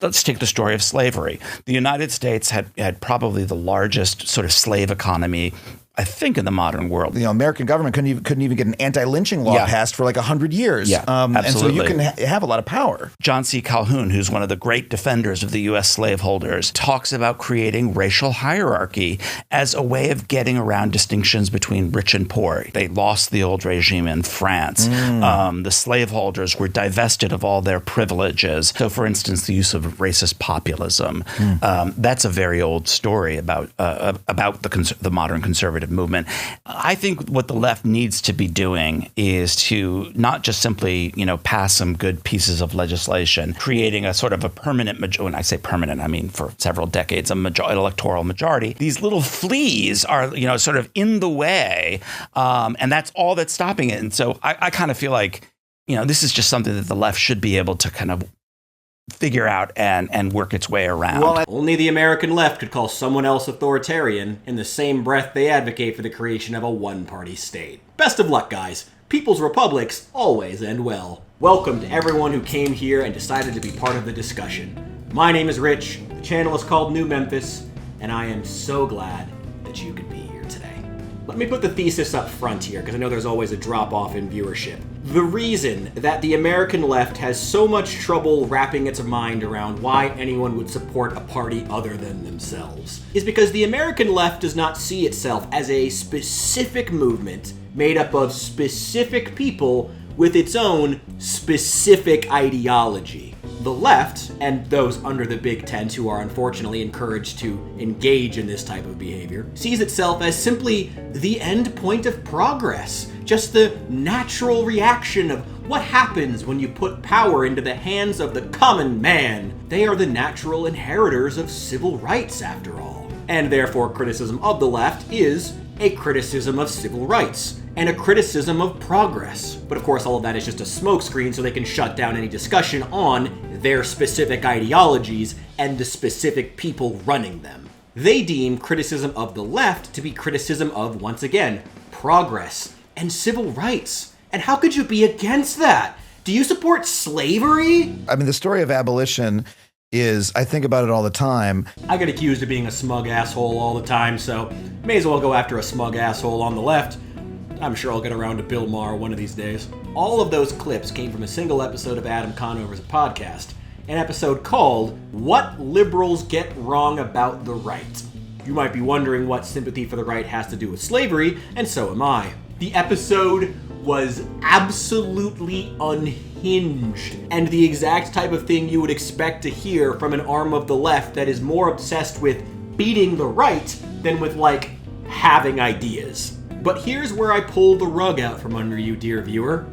let's take the story of slavery. The United States had probably the largest sort of slave economy, I think, in the modern world. The American government couldn't even get an anti-lynching law passed for like 100 years. Yeah, absolutely. And so you can have a lot of power. John C. Calhoun, who's one of the great defenders of the U.S. slaveholders, talks about creating racial hierarchy as a way of getting around distinctions between rich and poor. They lost the old regime in France. The slaveholders were divested of all their privileges. So, for instance, the use of racist populism. That's a very old story about the modern conservative movement. I think what the left needs to be doing is to not just simply, pass some good pieces of legislation, creating a sort of a permanent majority. When I say permanent, I mean for several decades, an electoral majority. These little fleas are, sort of in the way, and that's all that's stopping it. And so I kind of feel like, this is just something that the left should be able to kind of figure out and work its way around. Well, only the American left could call someone else authoritarian in the same breath they advocate for the creation of a one-party state. Best of luck, guys. People's republics always end well. Welcome to everyone who came here and decided to be part of the discussion. My name is Rich, the channel is called New Memphis, and I am so glad that you could be here today. Let me put the thesis up front here, because I know there's always a drop-off in viewership. The reason that the American left has so much trouble wrapping its mind around why anyone would support a party other than themselves is because the American left does not see itself as a specific movement made up of specific people with its own specific ideology. The left, and those under the Big Tent who are unfortunately encouraged to engage in this type of behavior, sees itself as simply the end point of progress, just the natural reaction of what happens when you put power into the hands of the common man. They are the natural inheritors of civil rights, after all. And therefore, criticism of the left is a criticism of civil rights and a criticism of progress. But of course, all of that is just a smokescreen so they can shut down any discussion on their specific ideologies and the specific people running them. They deem criticism of the left to be criticism of, once again, progress and civil rights. And how could you be against that? Do you support slavery? I mean, the story of abolition is, I think about it all the time. I get accused of being a smug asshole all the time, so may as well go after a smug asshole on the left. I'm sure I'll get around to Bill Maher one of these days. All of those clips came from a single episode of Adam Conover's podcast, an episode called What Liberals Get Wrong About the Right. You might be wondering what sympathy for the right has to do with slavery, and so am I. The episode was absolutely unhinged, and the exact type of thing you would expect to hear from an arm of the left that is more obsessed with beating the right than with, having ideas. But here's where I pull the rug out from under you, dear viewer.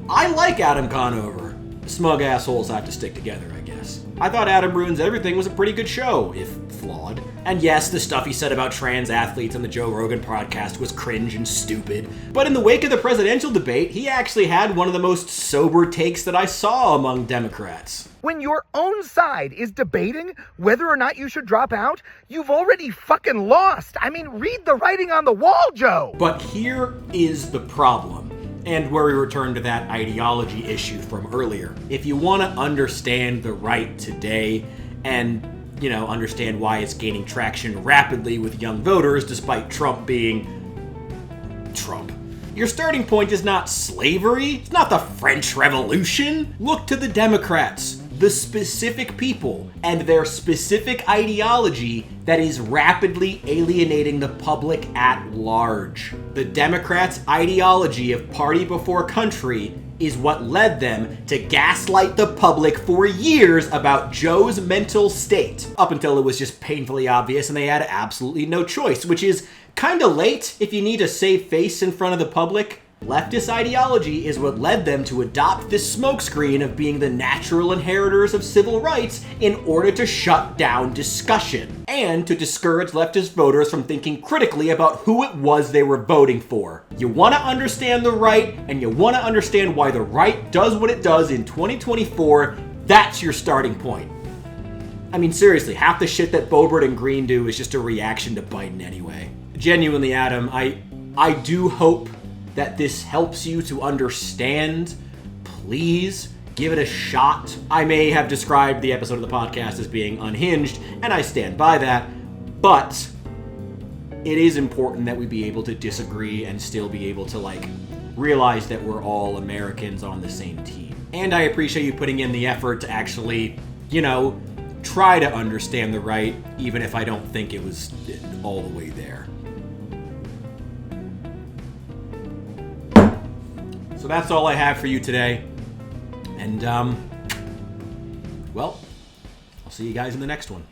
I like Adam Conover. Smug assholes have to stick together, I guess. I thought Adam Ruins Everything was a pretty good show, if flawed. And yes, the stuff he said about trans athletes on the Joe Rogan podcast was cringe and stupid. But in the wake of the presidential debate, he actually had one of the most sober takes that I saw among Democrats. When your own side is debating whether or not you should drop out, you've already fucking lost. I mean, read the writing on the wall, Joe. But here is the problem, and where we return to that ideology issue from earlier. If you want to understand the right today and, understand why it's gaining traction rapidly with young voters despite Trump being Trump, your starting point is not slavery. It's not the French Revolution. Look to the Democrats, the specific people, and their specific ideology that is rapidly alienating the public at large. The Democrats' ideology of party before country is what led them to gaslight the public for years about Joe's mental state, up until it was just painfully obvious and they had absolutely no choice, which is kinda late if you need to save face in front of the public. Leftist ideology is what led them to adopt this smokescreen of being the natural inheritors of civil rights in order to shut down discussion and to discourage leftist voters from thinking critically about who it was they were voting for. You want to understand the right, and you want to understand why the right does what it does in 2024, that's your starting point. I mean, seriously, half the shit that Boebert and Green do is just a reaction to Biden anyway. Genuinely, Adam, I do hope that this helps you to understand. Please give it a shot. I may have described the episode of the podcast as being unhinged, and I stand by that, but it is important that we be able to disagree and still be able to, like, realize that we're all Americans on the same team. And I appreciate you putting in the effort to actually, you know, try to understand the right, even if I don't think it was all the way there. So that's all I have for you today. And, well, I'll see you guys in the next one.